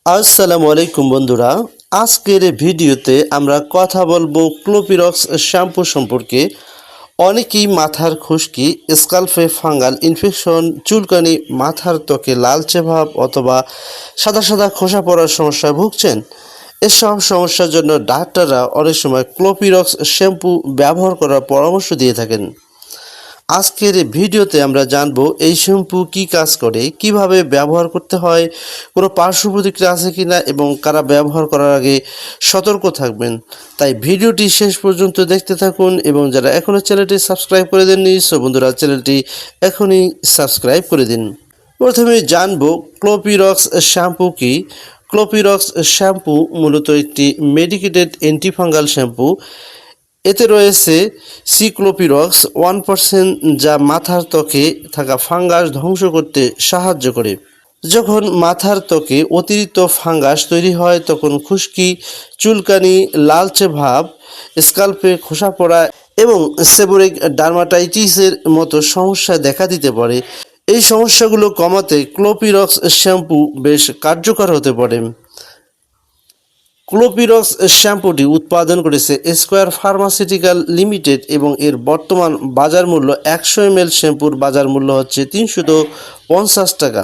আসসালামু আলাইকুম বন্ধুরা, আজকের ভিডিওতে আমরা কথা বলবো ক্লোপিরক্স শ্যাম্পু সম্পর্কে। অনেকেই মাথার খুশকি, স্কাল্পে ফাঙ্গাল ইনফেকশন, চুলকানি, মাথার ত্বকে লালচে ভাব অথবা সাদা সাদা খোসা পড়ার সমস্যায় ভুগছেন। এসব সমস্যার জন্য ডাক্তাররা অনেক সময় ক্লোপিরক্স শ্যাম্পু ব্যবহার করার পরামর্শ দিয়ে থাকেন। আজকের ভিডিওতে আমরা জানব এই শ্যাম্পু কী কাজ করে, কিভাবে ব্যবহার করতে হয়, কোনো পার্শ্ব প্রতিক্রিয়া আছে কিনা এবং কারা ব্যবহার করার আগে সতর্ক থাকবেন। তাই ভিডিওটি শেষ পর্যন্ত দেখতে থাকুন এবং যারা এখনও চ্যানেলটি সাবস্ক্রাইব করে দেননি সো বন্ধুরা চ্যানেলটি এখনই সাবস্ক্রাইব করে দিন। প্রথমে জানব ক্লোপিরক্স শ্যাম্পু কি। ক্লোপিরক্স শ্যাম্পু মূলত একটি মেডিকেটেড অ্যান্টিফাঙ্গাল শ্যাম্পু। এতে রয়েছে সিক্লোপিরক্স 1%, যা মাথার ত্বকে থাকা ফাঙ্গাস ধ্বংস করতে সাহায্য করে। যখন মাথার ত্বকে অতিরিক্ত ফাঙ্গাস তৈরি হয় তখন খুশকি, চুলকানি, লালচে ভাব, স্কাল্পে খোসা পড়া এবং সেবোরিক ডার্মাটাইটিসের মতো সমস্যা দেখা দিতে পারে। এই সমস্যাগুলো কমাতে ক্লোপিরক্স শ্যাম্পু বেশ কার্যকর হতে পারে। ক্লোপিরক্স শ্যাম্পুটি উৎপাদন করেছে স্কয়ার ফার্মাসিউটিক্যাল লিমিটেড এবং এর বর্তমান বাজার মূল্য 100 ml শ্যাম্পুর বাজার মূল্য হচ্ছে 350 টাকা।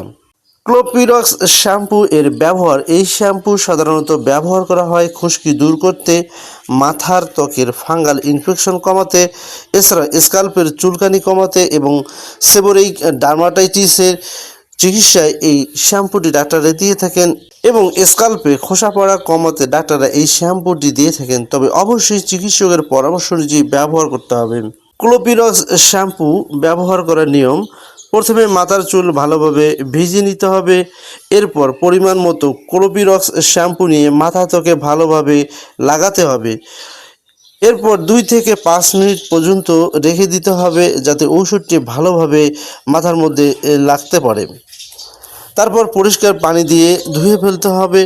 ক্লোপিরক্স শ্যাম্পু এর ব্যবহার। এই শ্যাম্পু সাধারণত ব্যবহার করা হয় খুশকি দূর করতে, মাথার ত্বকের ফাঙ্গাল ইনফেকশন কমাতে, এছাড়া স্কাল্পের চুলকানি কমাতে এবং সেবোরিক ডার্মাটাইটিসের চিকিৎসায় এই শ্যাম্পুটি ডাক্তাররা দিয়ে থাকেন এবং স্কাল্পে খোসা পড়া কমাতে ডাক্তাররা এই শ্যাম্পুটি দিয়ে থাকেন। তবে অবশ্যই চিকিৎসকের পরামর্শ অনুযায়ী ব্যবহার করতে হবে। ক্লোপিরক্স শ্যাম্পু ব্যবহার করার নিয়ম। প্রথমে মাথার চুল ভালোভাবে ভিজিয়ে নিতে হবে। এরপর পরিমাণ মতো ক্লোপিরক্স শ্যাম্পু নিয়ে মাথা ত্বকে ভালোভাবে লাগাতে হবে। এরপর 2 থেকে 5 মিনিট পর্যন্ত রেখে দিতে হবে যাতে ঔষধটি ভালোভাবে মাথার মধ্যে লাগতে পারে। তারপর পরিষ্কার পানি দিয়ে ধুয়ে ফেলতে হবে।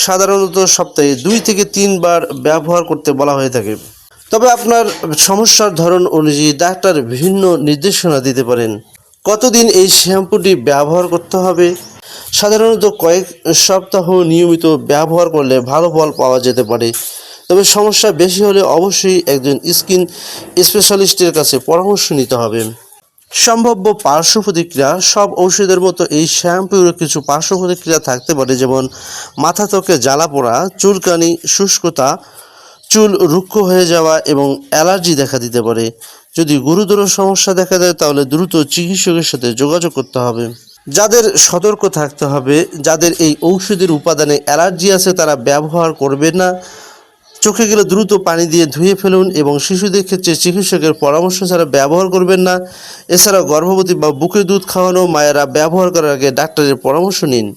সাধারণত সপ্তাহে 2 থেকে 3 বার ব্যবহার করতে বলা হয়ে থাকে। তবে আপনার সমস্যার ধরন অনুযায়ী ডাক্তার বিভিন্ন নির্দেশনা দিতে পারেন। কতদিন এই শ্যাম্পুটি ব্যবহার করতে হবে? সাধারণত কয়েক সপ্তাহ নিয়মিত ব্যবহার করলে ভালো ফল পাওয়া যেতে পারে। তবে সমস্যা বেশি হলে অবশ্যই একজন স্কিন স্পেশালিস্টের কাছে পরামর্শ নিতে হবে। সম্ভাব্য পার্শ্ব প্রতিক্রিয়া। সব ঔষধের মতো এই শ্যাম্পুর কিছু পার্শ্ব প্রতিক্রিয়া থাকতে পারে, যেমন মাথা ত্বকে জ্বালা পোড়া, চুলকানি, শুষ্কতা, চুল রুক্ষ হয়ে যাওয়া এবং অ্যালার্জি দেখা দিতে পারে। যদি গুরুতর সমস্যা দেখা দেয় তাহলে দ্রুত চিকিৎসকের সাথে যোগাযোগ করতে হবে। যাদের সতর্ক থাকতে হবে, যাদের এই ঔষধের উপাদানে অ্যালার্জি আছে তারা ব্যবহার করবেন না। চোখে গেলে দ্রুত পানি দিয়ে ধুয়ে ফেলুন এবং শিশুদের ক্ষেত্রে চিকিৎসকের পরামর্শ ছাড়া ব্যবহার করবেন না। এছাড়াও গর্ভবতী বা বুকের দুধ খাওয়ানো মায়েরা ব্যবহার করার আগে ডাক্তারের পরামর্শ নিন।